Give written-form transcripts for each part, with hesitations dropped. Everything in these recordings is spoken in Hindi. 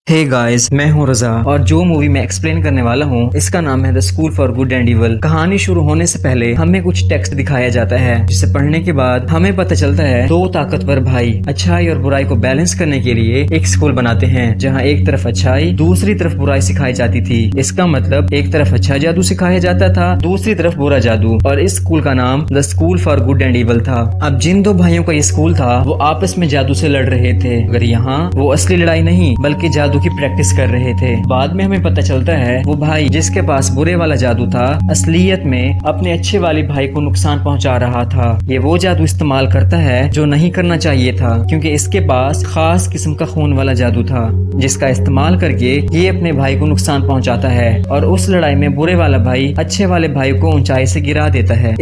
हे गाइस, मैं हूं रजा और जो मूवी मैं एक्सप्लेन करने वाला हूं इसका नाम है the school for good and evil. कहानी शुरू होने से पहले हमें कुछ टेक्स्ट दिखाया जाता है जिसे पढ़ने के बाद हमें पता चलता है दो ताकतवर भाई अच्छाई और बुराई को बैलेंस करने के लिए एक स्कूल बनाते हैं जहां एक तरफ अच्छाई दूसरी तरफ बुराई सिखाई जाती थी। इसका मतलब एक तरफ अच्छा जादू सिखाया जाता था, दूसरी तरफ बुरा जादू, और इस स्कूल का नाम the school for good and evil था। अब जिन दो भाइयों का ये स्कूल था वो आपस में जादू से लड़ रहे थे, मगर यहाँ वो असली लड़ाई नहीं बल्कि जादू की प्रैक्टिस कर रहे थे। बाद में हमें पता चलता है वो भाई जिसके पास बुरे वाला जादू था असलियत में अपने अच्छे वाले भाई को नुकसान पहुंचा रहा था। ये वो जादू इस्तेमाल करता है जो नहीं करना चाहिए था, क्योंकि इसके पास खास किस्म का खून वाला जादू था जिसका इस्तेमाल करके ये अपने भाई को नुकसान पहुंचाता है और उस लड़ाई में बुरे वाला भाई अच्छे वाले भाई को ऊंचाई से गिरा देता है।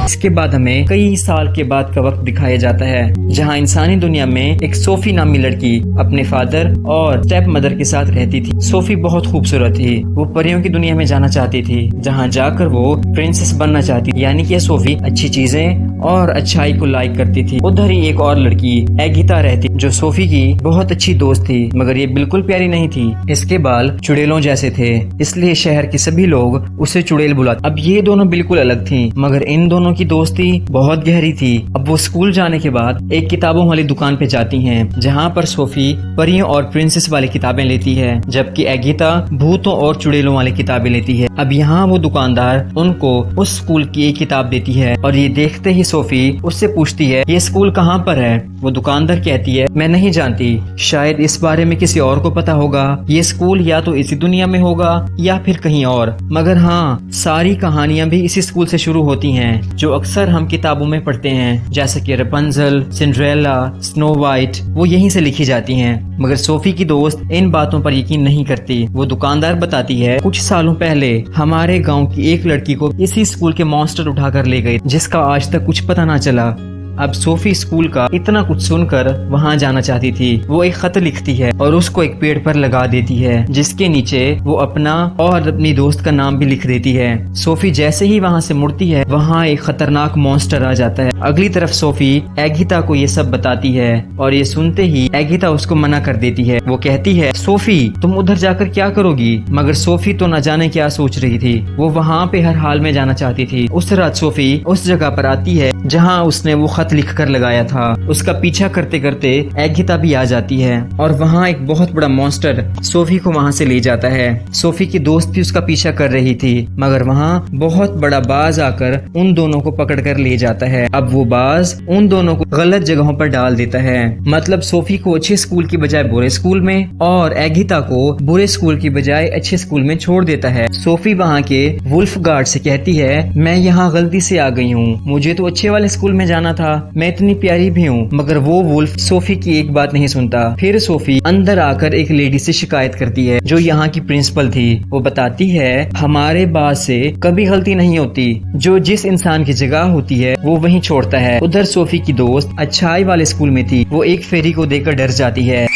इसके बाद हमें कई साल के बाद का वक्त दिखाया जाता है जहां इंसानी दुनिया में एक सोफी नामी लड़की अपने फादर और स्टेप मदर के साथ रहती थी। सोफी बहुत खूबसूरत थी, वो परियों की दुनिया में जाना चाहती थी जहां जाकर वो प्रिंसेस बनना चाहती, यानी कि सोफी अच्छी चीजें और अच्छाई को लाइक करती थी। उधर ही एक और लड़की एगिता रहती जो सोफी की बहुत अच्छी दोस्त थी, मगर ये बिल्कुल प्यारी नहीं थी। इसके बाल चुड़ैलों जैसे थे, इसलिए शहर के सभी लोग उसे चुड़ैल बुलाते। अब ये दोनों बिल्कुल अलग थी, मगर इन दोनों की दोस्ती बहुत गहरी थी। अब वो स्कूल जाने के बाद एक किताबों वाली दुकान पे जाती हैं, जहाँ पर सोफी परियों और प्रिंसेस वाली किताबें लेती है, जबकि एगिता भूतों और चुड़ैलों वाली किताबें लेती है। अब यहाँ वो दुकानदार उनको उस स्कूल की एक किताब देती है और ये देखते ही सोफी उससे पूछती है ये स्कूल कहाँ पर है। वो दुकानदार कहती है मैं नहीं जानती, शायद इस बारे में किसी और को पता होगा। ये स्कूल या तो इसी दुनिया में होगा या फिर कहीं और, मगर हाँ सारी कहानियाँ भी इसी स्कूल से शुरू होती हैं जो अक्सर हम किताबों में पढ़ते हैं, जैसे कि रपुंज़ल, सिंड्रेला, स्नो वाइट, वो यहीं से लिखी जाती हैं। मगर सोफी की दोस्त इन बातों पर यकीन नहीं करती। वो दुकानदार बताती है कुछ सालों पहले हमारे गांव की एक लड़की को इसी स्कूल के मॉन्स्टर उठाकर ले गए जिसका आज तक कुछ पता ना चला। अब सोफी स्कूल का इतना कुछ सुनकर वहाँ जाना चाहती थी। वो एक खत लिखती है और उसको एक पेड़ पर लगा देती है जिसके नीचे वो अपना और अपनी दोस्त का नाम भी लिख देती है। सोफी जैसे ही वहाँ से मुड़ती है वहाँ एक खतरनाक मॉन्स्टर आ जाता है। अगली तरफ सोफी एगिता को ये सब बताती है और ये सुनते ही एगिता उसको मना कर देती है। वो कहती है सोफी तुम उधर जाकर क्या करोगी, मगर सोफी तो न जाने क्या सोच रही थी। वो वहाँ पे हर हाल में जाना चाहती थी। उस रात सोफी उस जगह पर आती है जहाँ उसने वो खत लिखकर लगाया था। उसका पीछा करते करते एगिता भी आ जाती है और वहाँ एक बहुत बड़ा मॉन्स्टर सोफी को वहाँ से ले जाता है। सोफी की दोस्त भी उसका पीछा कर रही थी, मगर वहाँ बहुत बड़ा बाज आकर उन दोनों को पकड़कर ले जाता है। अब वो बाज उन दोनों को गलत जगहों पर डाल देता है, मतलब सोफी को अच्छे स्कूल की बजाय बुरे स्कूल में और एगिता को बुरे स्कूल की बजाय अच्छे स्कूल में छोड़ देता है। सोफी वहाँ के वुल्फ गार्ड से कहती है मैं यहाँ गलती से आ गई हूँ, मुझे तो अच्छे वाले स्कूल में जाना था, मैं इतनी प्यारी भी हूँ। मगर वो वुल्फ सोफी की एक बात नहीं सुनता। फिर सोफी अंदर आकर एक लेडी से शिकायत करती है जो यहाँ की प्रिंसिपल थी। वो बताती है हमारे बाज से कभी गलती नहीं होती, जो जिस इंसान की जगह होती है वो वहीं छोड़ता है। उधर सोफी की दोस्त अच्छाई वाले स्कूल में थी, वो एक फेरी को देखकर डर जाती है।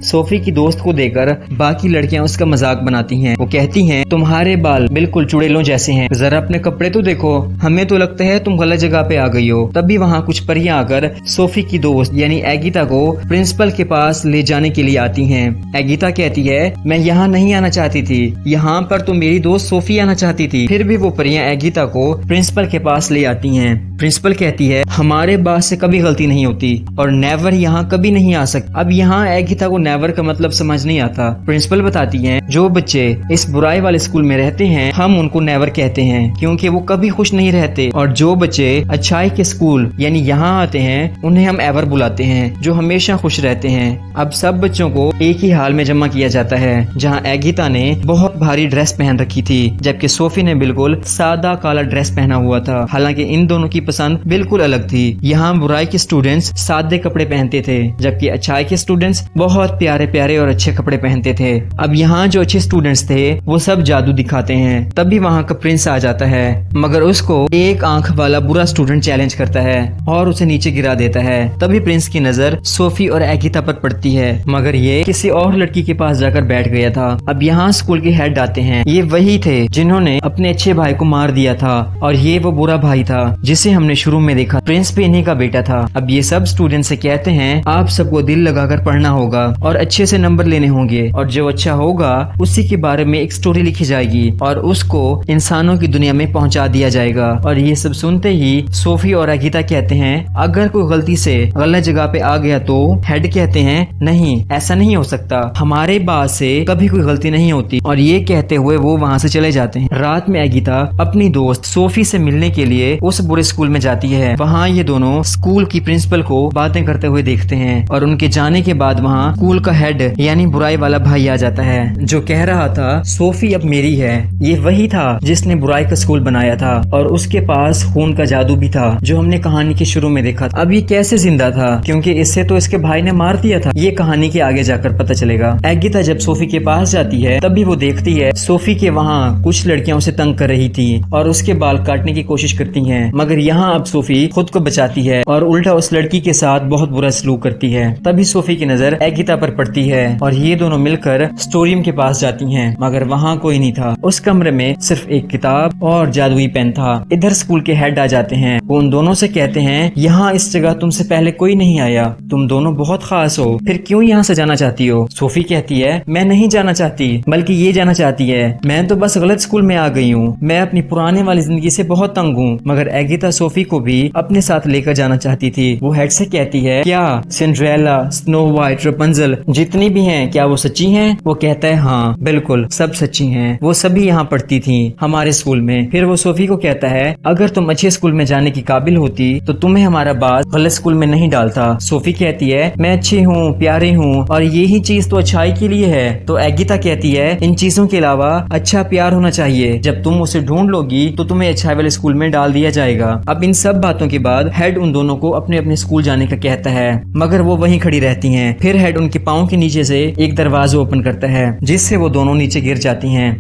सोफी की दोस्त को देखकर बाकी लड़कियां उसका मजाक बनाती हैं। वो कहती हैं तुम्हारे बाल बिल्कुल चुड़ैलों जैसे हैं, जरा अपने कपड़े तो देखो, हमें तो लगता है तुम गलत जगह पे आ गई हो। तभी वहाँ कुछ परियां आकर सोफी की दोस्त यानी एगिता को प्रिंसिपल के पास ले जाने के लिए आती हैं। एगिता कहती है मैं यहाँ नहीं आना चाहती थी, यहाँ पर तो मेरी दोस्त सोफी आना चाहती थी। फिर भी वो परियां एगिता को प्रिंसिपल के पास ले आती हैं। प्रिंसिपल कहती है हमारे बास से कभी गलती नहीं होती और नेवर यहाँ कभी नहीं आ सकती। अब यहाँ एगिता को नेवर का मतलब समझ नहीं आता। प्रिंसिपल बताती हैं जो बच्चे इस बुराई वाले स्कूल में रहते हैं हम उनको नेवर कहते हैं, क्योंकि वो कभी खुश नहीं रहते, और जो बच्चे अच्छाई के स्कूल यानी यहाँ आते हैं उन्हें हम एवर बुलाते हैं, जो हमेशा खुश रहते हैं। अब सब बच्चों को एक ही हाल में जमा किया जाता है, जहाँ एगिता ने बहुत भारी ड्रेस पहन रखी थी जबकि सोफी ने बिल्कुल सादा काला ड्रेस पहना हुआ था। हालांकि इन दोनों की पसंद बिल्कुल अलग थी। यहाँ बुराई के स्टूडेंट्स सादे कपड़े पहनते थे जबकि अच्छाई के स्टूडेंट्स बहुत प्यारे प्यारे और अच्छे कपड़े पहनते थे। अब यहाँ जो अच्छे स्टूडेंट्स थे वो सब जादू दिखाते हैं। तभी वहाँ का प्रिंस आ जाता है, मगर उसको एक आंख वाला बुरा स्टूडेंट चैलेंज करता है और उसे नीचे गिरा देता है। तभी प्रिंस की नजर सोफी और एगिता पर पड़ती है, मगर ये किसी और लड़की के पास जाकर बैठ गया था। अब यहाँ स्कूल के हेड आते हैं। ये वही थे जिन्होंने अपने अच्छे भाई को मार दिया था और ये वो बुरा भाई था जिसे हमने शुरू में देखा। प्रिंस भी इन्हीं का बेटा था। अब ये सब स्टूडेंट से कहते हैं आप सबको दिल लगाकर पढ़ना होगा और अच्छे से नंबर लेने होंगे, और जो अच्छा होगा उसी के बारे में एक स्टोरी लिखी जाएगी और उसको इंसानों की दुनिया में पहुंचा दिया जाएगा। और ये सब सुनते ही सोफी और एगिता कहते हैं अगर कोई गलती से गलत जगह पे आ गया तो हेड कहते हैं नहीं, ऐसा नहीं हो सकता, हमारे बाद से कभी कोई गलती नहीं होती। और ये कहते हुए वो वहाँ से चले जाते हैं। रात में एगिता अपनी दोस्त सोफी से मिलने के लिए उस बुरे स्कूल में जाती है। वहाँ ये दोनों स्कूल की प्रिंसिपल को बातें करते हुए देखते हैं और उनके जाने के बाद वहाँ स्कूल का हेड यानी बुराई वाला भाई आ जाता है, जो कह रहा था सोफी अब मेरी है। ये वही था जिसने बुराई का स्कूल बनाया था और उसके पास खून का जादू भी था जो हमने कहानी के शुरू में देखा था। अब ये कैसे जिंदा था, क्योंकि इससे तो इसके भाई ने मार दिया था। ये कहानी के आगे जाकर पता चलेगा। एगिता जब सोफी के पास जाती है तभी वो देखती है सोफी के वहाँ कुछ लड़कियां उसे तंग कर रही थी और उसके बाल काटने की कोशिश करती हैं, मगर यहाँ अब सोफी खुद को बचाती है और उल्टा उस लड़की के साथ बहुत बुरा सलूक करती है। तभी सोफी की नजर एगिता पर पड़ती है और ये दोनों मिलकर स्टोरीम के पास जाती हैं, मगर वहाँ कोई नहीं था। उस कमरे में सिर्फ एक किताब और जादुई पेन था। इधर स्कूल के हेड आ जाते हैं। वो उन दोनों से कहते हैं यहाँ इस जगह तुमसे पहले कोई नहीं आया, तुम दोनों बहुत खास हो, फिर क्यों यहाँ से जाना चाहती हो? सोफी कहती है मैं नहीं जाना चाहती, बल्कि ये जाना चाहती है, मैं तो बस गलत स्कूल में आ गई हूँ, मैं अपनी पुराने वाली जिंदगी से बहुत तंग हूँ। मगर एगिता सोफी को भी अपने साथ लेकर जाना चाहती थी। वो हेड से कहती है क्या सिंड्रेला, स्नो वाइट, रपुंज़ल जितनी भी हैं क्या वो सच्ची हैं? वो कहता है हाँ बिल्कुल सब सच्ची हैं, वो सभी यहाँ पढ़ती थी हमारे स्कूल में। फिर वो सोफी को कहता है अगर तुम अच्छे स्कूल में जाने की काबिल होती तो तुम्हें हमारा बाप गलत स्कूल में नहीं डालता। सोफी कहती है मैं अच्छी हूँ, प्यारी हूँ और यही चीज तो अच्छाई के लिए है। तो एगिता कहती है इन चीजों के अलावा अच्छा प्यार होना चाहिए, जब तुम उसे ढूंढ लोगी तो तुम्हें अच्छाई वाले स्कूल में डाल दिया जाएगा। अब इन सब बातों के बाद हेड उन दोनों को अपने अपने स्कूल जाने का कहता है, मगर वो वहीं खड़ी रहती हैं। फिर हेड उनके पाँव के नीचे से एक दरवाजा ओपन करता है जिससे वो दोनों नीचे गिर जाती हैं।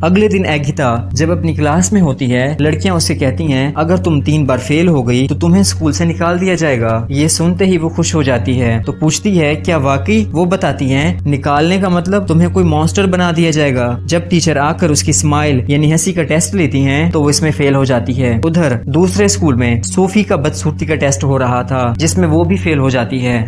अगले दिन एगिता जब अपनी क्लास में होती है, लड़कियां उससे कहती हैं अगर तुम 3 बार फेल हो गई तो तुम्हें स्कूल से निकाल दिया जाएगा। ये सुनते ही वो खुश हो जाती है तो पूछती है क्या वाकई? वो बताती हैं निकालने का मतलब तुम्हें कोई मॉन्स्टर बना दिया जाएगा। जब टीचर आकर उसकी स्माइल यानी हंसी का टेस्ट लेती हैं तो वो इसमें फेल हो जाती है। उधर दूसरे स्कूल में सोफी का बदसूरती का टेस्ट हो रहा था जिसमें वो भी फेल हो जाती है।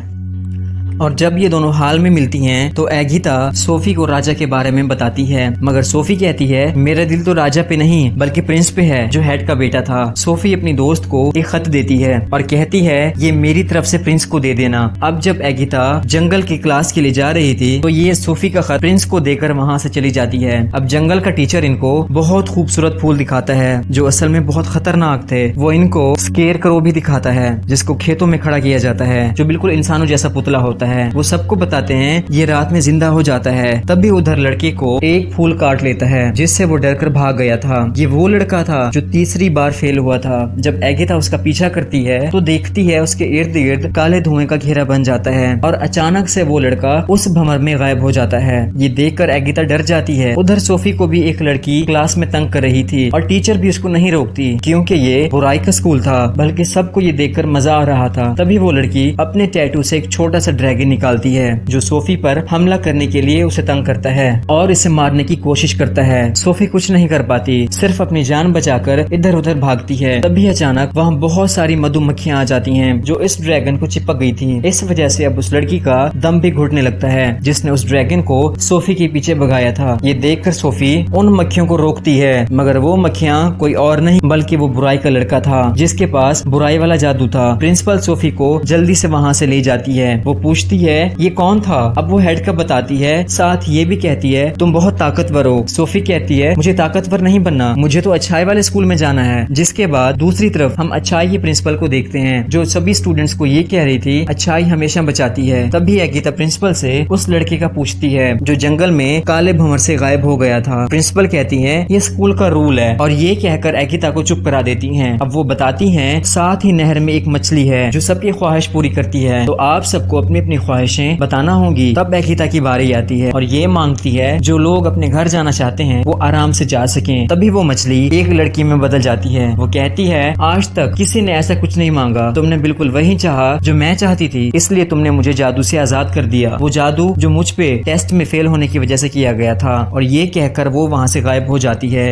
और जब ये दोनों हाल में मिलती हैं तो एगिता सोफी को राजा के बारे में बताती है, मगर सोफी कहती है मेरा दिल तो राजा पे नहीं बल्कि प्रिंस पे है जो हेड का बेटा था। सोफी अपनी दोस्त को एक खत देती है और कहती है ये मेरी तरफ से प्रिंस को दे देना। अब जब एगिता जंगल की क्लास के लिए जा रही थी तो ये सोफी का खत प्रिंस को देकर वहाँ से चली जाती है। अब जंगल का टीचर इनको बहुत खूबसूरत फूल दिखाता है जो असल में बहुत खतरनाक थे। वो इनको स्केरक्रो भी दिखाता है जिसको खेतों में खड़ा किया जाता है, जो बिल्कुल इंसानों जैसा पुतला होता है। वो सबको बताते हैं ये रात में जिंदा हो जाता है। तभी उधर लड़के को एक फूल काट लेता है जिससे वो डरकर भाग गया था। ये वो लड़का था जो तीसरी बार फेल हुआ था। जब एगिता उसका पीछा करती है तो देखती है उसके इर्द गिर्द काले धुएं का घेरा बन जाता है और अचानक से वो लड़का उस भंवर में गायब हो जाता है। ये देखकर एगिता डर जाती है। उधर सोफी को भी एक लड़की क्लास में तंग कर रही थी और टीचर भी उसको नहीं रोकती क्योंकि ये बुराई का स्कूल था, बल्कि सबको ये देखकर मजा आ रहा था। तभी वो लड़की अपने टैटू से एक छोटा सा ड्रैगन निकालती है जो सोफी पर हमला करने के लिए उसे तंग करता है और इसे मारने की कोशिश करता है। सोफी कुछ नहीं कर पाती, सिर्फ अपनी जान बचाकर इधर उधर भागती है। तभी अचानक वहाँ बहुत सारी मधुमक्खियाँ आ जाती हैं जो इस ड्रैगन को चिपक गई थी। इस वजह से अब उस लड़की का दम भी घुटने लगता है जिसने उस ड्रैगन को सोफी के पीछे भगाया था। ये देखकर सोफी उन मक्खियों को रोकती है, मगर वो मक्खियाँ कोई और नहीं बल्कि वो बुराई का लड़का था जिसके पास बुराई वाला जादू था। प्रिंसिपल सोफी को जल्दी से वहाँ से ले जाती है। वो पूछती है ये कौन था? अब वो हेड का बताती है, साथ ये भी कहती है तुम बहुत ताकतवर हो। सोफी कहती है मुझे ताकतवर नहीं बनना, मुझे तो अच्छाई वाले स्कूल में जाना है। जिसके बाद दूसरी तरफ हम अच्छाई के प्रिंसिपल को देखते हैं जो सभी स्टूडेंट्स को ये कह रही थी अच्छाई हमेशा बचाती है। तभी एगिता प्रिंसिपल से उस लड़के का पूछती है जो जंगल में काले भंवर से गायब हो गया था। प्रिंसिपल कहती है ये स्कूल का रूल है और ये कहकर एगिता को चुप करा देती हैं। अब वो बताती हैं साथ ही नहर में एक मछली है जो सबकी ख्वाहिश पूरी करती है, तो आप सबको अपनी अपनी अपनी ख्वाहिशें बताना होंगी। तब एगिता की बारी आती है और ये मांगती है जो लोग अपने घर जाना चाहते हैं वो आराम से जा सकें। तभी वो मछली एक लड़की में बदल जाती है। वो कहती है आज तक किसी ने ऐसा कुछ नहीं मांगा, तुमने बिल्कुल वही चाहा जो मैं चाहती थी, इसलिए तुमने मुझे जादू से आजाद कर दिया, वो जादू जो मुझ पे टेस्ट में फेल होने की वजह से किया गया था। और ये कहकर वो वहाँ से गायब हो जाती है।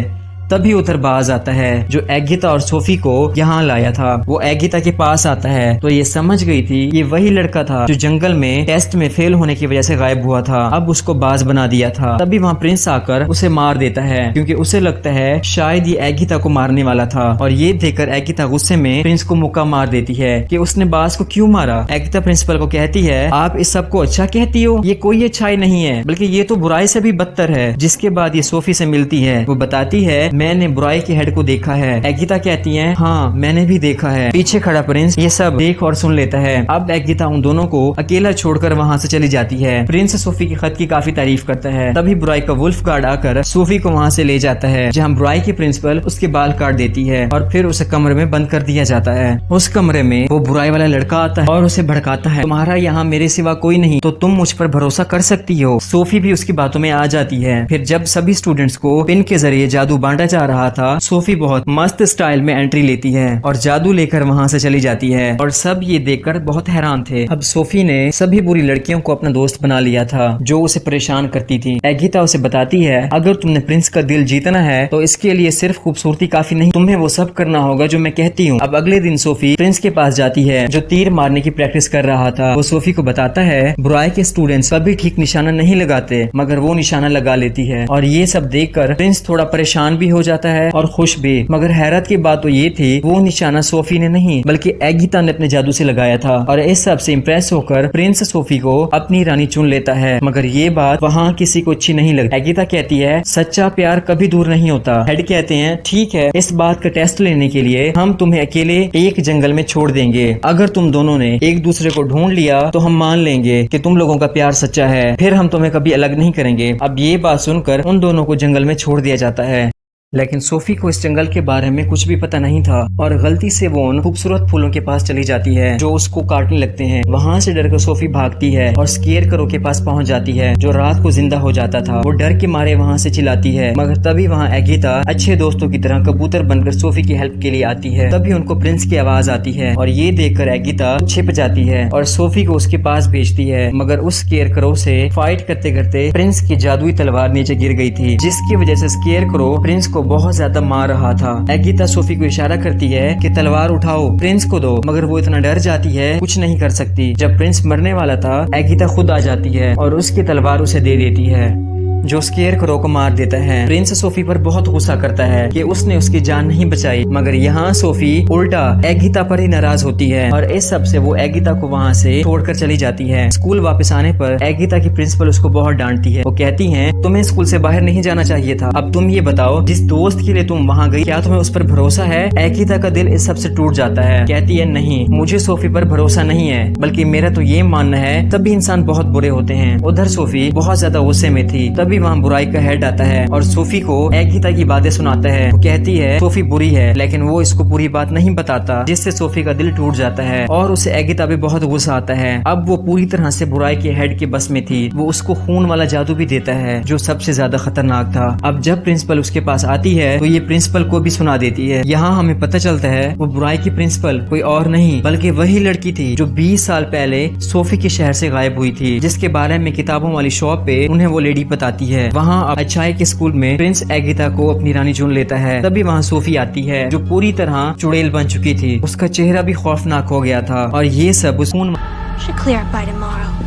तभी उधर बाज आता है जो एगिता और सोफी को यहाँ लाया था। वो एगिता के पास आता है तो ये समझ गई थी ये वही लड़का था जो जंगल में टेस्ट में फेल होने की वजह से गायब हुआ था। अब उसको बाज बना दिया था। तभी वहाँ प्रिंस आकर उसे मार देता है क्योंकि उसे लगता है शायद ये एगिता को मारने वाला था। और ये देखकर एगिता गुस्से में प्रिंस को मुक्का मार देती है कि उसने बाज को क्यों मारा। एगिता प्रिंसिपल को कहती है आप इस सब को अच्छा कहती हो, ये कोई अच्छाई नहीं है बल्कि ये तो बुराई से भी बदतर है। जिसके बाद ये सोफी से मिलती है। वो बताती है मैंने बुराई के हेड को देखा है। एगिता कहती है हाँ मैंने भी देखा है। पीछे खड़ा प्रिंस ये सब देख और सुन लेता है। अब एगिता उन दोनों को अकेला छोड़कर वहाँ से चली जाती है। प्रिंस सोफी के खत की काफी तारीफ करता है। तभी बुराई का वुल्फ गार्ड आकर सोफी को वहाँ से ले जाता है जहाँ बुराई की प्रिंसिपल उसके बाल काट देती है और फिर उसे कमरे में बंद कर दिया जाता है। उस कमरे में वो बुराई वाला लड़का आता है और उसे भड़काता है तुम्हारा यहाँ मेरे सिवा कोई नहीं तो तुम मुझ पर भरोसा कर सकती हो। सोफी भी उसकी बातों में आ जाती है। फिर जब सभी स्टूडेंट्स को पिन के जरिए जादू बांटा जा रहा था, सोफी बहुत मस्त स्टाइल में एंट्री लेती है और जादू लेकर वहाँ से चली जाती है। और सब ये देखकर बहुत हैरान थे। अब सोफी ने सभी बुरी लड़कियों को अपना दोस्त बना लिया था जो उसे परेशान करती थी। एगिता उसे बताती है अगर तुमने प्रिंस का दिल जीतना है तो इसके लिए सिर्फ खूबसूरती काफी नहीं, तुम्हें वो सब करना होगा जो मैं कहती हूँ। अब अगले दिन सोफी प्रिंस के पास जाती है जो तीर मारने की प्रैक्टिस कर रहा था। वो सोफी को बताता है बुराई के स्टूडेंट्स कभी ठीक निशाना नहीं लगाते मगर वो निशाना लगा लेती है। और ये सब देखकर प्रिंस थोड़ा परेशान भी हो जाता है और खुश भी। मगर हैरत की बात तो ये थी वो निशाना सोफी ने नहीं बल्कि एगिता ने अपने जादू से लगाया था। और इस सब से इम्प्रेस होकर प्रिंस सोफी को अपनी रानी चुन लेता है। मगर ये बात वहाँ किसी को अच्छी नहीं लगती। एगिता कहती है सच्चा प्यार कभी दूर नहीं होता। हेड कहते हैं ठीक है इस बात का टेस्ट लेने के लिए हम तुम्हें अकेले एक जंगल में छोड़ देंगे। अगर तुम दोनों ने एक दूसरे को ढूंढ लिया तो हम मान लेंगे कि तुम लोगों का प्यार सच्चा है, फिर हम तुम्हें कभी अलग नहीं करेंगे। अब ये बात सुनकर उन दोनों को जंगल में छोड़ दिया जाता है। लेकिन सोफी को इस जंगल के बारे में कुछ भी पता नहीं था और गलती से वो उन खूबसूरत फूलों के पास चली जाती है जो उसको काटने लगते हैं। वहाँ से डरकर सोफी भागती है और स्केरक्रो के पास पहुँच जाती है जो रात को जिंदा हो जाता था। वो डर के मारे वहाँ से चिल्लाती है मगर तभी वहाँ एगिता अच्छे दोस्तों की तरह कबूतर बनकर सोफी की हेल्प के लिए आती है। तभी उनको प्रिंस की आवाज आती है और ये देखकर एगिता छिप जाती है और सोफी को उसके पास भेजती है। मगर उस स्केरक्रो से फाइट करते करते प्रिंस की जादुई तलवार नीचे गिर गई थी जिसकी वजह से स्केरक्रो प्रिंस को बहुत ज्यादा मार रहा था। एगिता सोफी को इशारा करती है कि तलवार उठाओ प्रिंस को दो मगर वो इतना डर जाती है कुछ नहीं कर सकती। जब प्रिंस मरने वाला था एगिता खुद आ जाती है और उसकी तलवार उसे दे देती है जो स्केरक्रो को मार देता है। प्रिंस सोफी पर बहुत गुस्सा करता है कि उसने उसकी जान नहीं बचाई। मगर यहाँ सोफी उल्टा एगिता पर ही नाराज होती है और इस सब से वो एगिता को वहाँ से छोड़कर चली जाती है। स्कूल वापस आने पर एगिता की प्रिंसिपल उसको बहुत डांटती है। वो कहती है तुम्हें स्कूल से बाहर नहीं जाना चाहिए था। अब तुम ये बताओ जिस दोस्त के लिए तुम वहाँ गई क्या तुम्हें उस पर भरोसा है। एगिता का दिल इस सब से टूट जाता है। कहती है नहीं मुझे सोफी पर भरोसा नहीं है बल्कि मेरा तो ये मानना है तभी इंसान बहुत बुरे होते हैं। उधर सोफी बहुत ज्यादा गुस्से में थी। तभी वहाँ बुराई का हेड आता है और सोफी को एगिता की बातें सुनाता है। वो कहती है सोफी बुरी है लेकिन वो इसको पूरी बात नहीं बताता जिससे सोफी का दिल टूट जाता है और उसे एगिता पे बहुत गुस्सा आता है। अब वो पूरी तरह से बुराई के हेड के बस में थी। वो उसको खून वाला जादू भी देता है जो सबसे ज्यादा खतरनाक था। अब जब प्रिंसिपल उसके पास आती है तो ये प्रिंसिपल को भी सुना देती है। यहाँ हमें पता चलता है वो बुराई की प्रिंसिपल कोई और नहीं बल्कि वही लड़की थी जो 20 साल पहले सोफी के शहर से गायब हुई थी जिसके बारे में किताबों वाली शॉप पे उन्हें वो लेडी बताती है। वहाँ अब अच्छाई के स्कूल में प्रिंस एगिता को अपनी रानी चुन लेता है। तभी वहाँ सोफी आती है जो पूरी तरह चुड़ैल बन चुकी थी। उसका चेहरा भी खौफनाक हो गया था और ये सब उस खून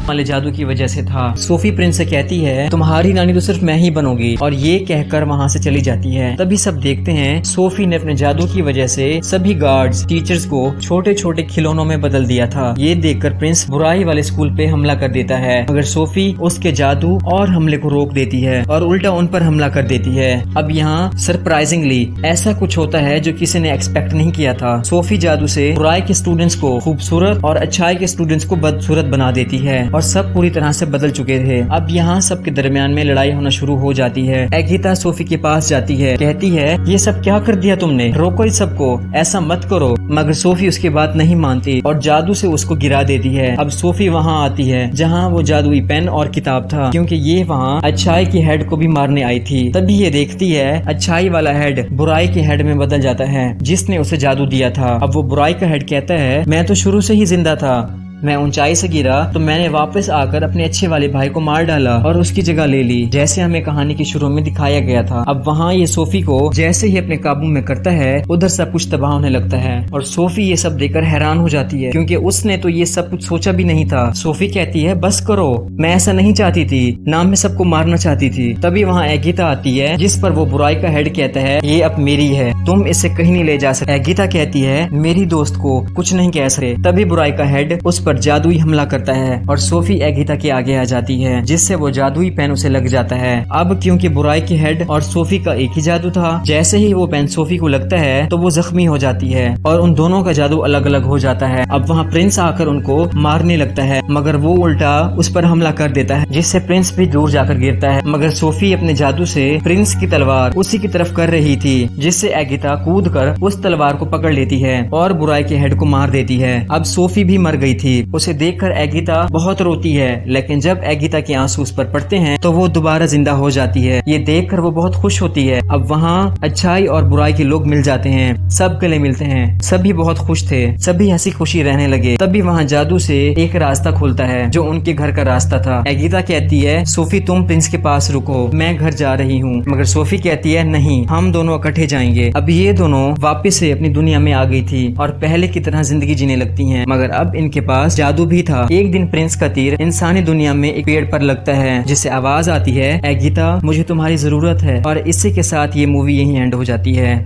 वाले जादू की वजह से था। सोफी प्रिंस से कहती है तुम्हारी रानी तो सिर्फ मैं ही बनूंगी और ये कहकर वहाँ से चली जाती है। तभी सब देखते हैं सोफी ने अपने जादू की वजह से सभी गार्ड्स टीचर्स को छोटे छोटे खिलौनों में बदल दिया था। ये देखकर प्रिंस बुराई वाले स्कूल पे हमला कर देता है मगर सोफी उसके जादू और हमले को रोक देती है और उल्टा उन पर हमला कर देती है। अब यहाँ सरप्राइजिंगली ऐसा कुछ होता है जो किसी ने एक्सपेक्ट नहीं किया था। सोफी जादू से बुराई के स्टूडेंट्स को खूबसूरत और अच्छाई के स्टूडेंट्स को बदसूरत बना देती है और सब पूरी तरह से बदल चुके थे। अब यहाँ सबके दरमियान में लड़ाई होना शुरू हो जाती है। एगिता सोफी के पास जाती है, कहती है ये सब क्या कर दिया तुमने, रोको इस सबको, ऐसा मत करो। मगर सोफी उसकी बात नहीं मानती और जादू से उसको गिरा देती है। अब सोफी वहाँ आती है जहाँ वो जादुई पेन और किताब था, क्योंकि ये वहाँ अच्छाई की हेड को भी मारने आई थी। तभी ये देखती है अच्छाई वाला हेड बुराई के हेड में बदल जाता है जिसने उसे जादू दिया था। अब वो बुराई का हेड कहता है मैं तो शुरू से ही जिंदा था, मैं ऊंचाई से गिरा तो मैंने वापस आकर अपने अच्छे वाले भाई को मार डाला और उसकी जगह ले ली, जैसे हमें कहानी के शुरू में दिखाया गया था। अब वहाँ ये सोफी को जैसे ही अपने काबू में करता है उधर सब कुछ तबाह होने लगता है और सोफी ये सब देखकर हैरान हो जाती है, क्योंकि उसने तो ये सब कुछ सोचा भी नहीं था। सोफी कहती है बस करो, मैं ऐसा नहीं चाहती थी, ना मैं सबको मारना चाहती थी। तभी वहाँ एगिता आती है जिस पर वो बुराई का हेड कहता है ये अब मेरी है, तुम इसे कहीं नहीं ले जा सकते। एगिता कहती है मेरी दोस्त को कुछ नहीं कह सकते। तभी बुराई का हेड उस पर जादुई हमला करता है और सोफी एगिता के आगे आ जाती है, जिससे वो जादुई पेन उसे लग जाता है। अब क्योंकि बुराई के हेड और सोफी का एक ही जादू था, जैसे ही वो पेन सोफी को लगता है तो वो जख्मी हो जाती है और उन दोनों का जादू अलग अलग हो जाता है। अब वहाँ प्रिंस आकर उनको मारने लगता है, मगर वो उल्टा उस पर हमला कर देता है, जिससे प्रिंस भी दूर जाकर गिरता है। मगर सोफी अपने जादू से प्रिंस की तलवार उसी की तरफ कर रही थी, जिससे एगिता कूद कर उस तलवार को पकड़ लेती है और बुराई के हेड को मार देती है। अब सोफी भी मर गई थी। उसे देखकर एगिता बहुत रोती है, लेकिन जब एगिता के आंसू उस पर पड़ते हैं तो वो दोबारा जिंदा हो जाती है। ये देखकर वो बहुत खुश होती है। अब वहाँ अच्छाई और बुराई के लोग मिल जाते हैं, सब गले मिलते हैं, सभी बहुत खुश थे, सभी हंसी खुशी रहने लगे। तभी वहाँ जादू से एक रास्ता खुलता है जो उनके घर का रास्ता था। एगिता कहती है सोफी तुम प्रिंस के पास रुको, मैं घर जा रही हूँ। मगर सोफी कहती है नहीं, हम दोनों इकट्ठे जाएंगे। अब ये दोनों वापस से अपनी दुनिया में आ गई थी और पहले की तरह जिंदगी जीने लगती हैं। मगर अब इनके पास जादू भी था। एक दिन प्रिंस का तीर इंसानी दुनिया में एक पेड़ पर लगता है, जिससे आवाज आती है एगिता मुझे तुम्हारी जरूरत है। और इसी के साथ ये मूवी यहीं एंड हो जाती है।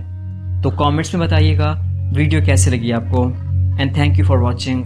तो कमेंट्स में बताइएगा वीडियो कैसे लगी आपको, and thank you for watching.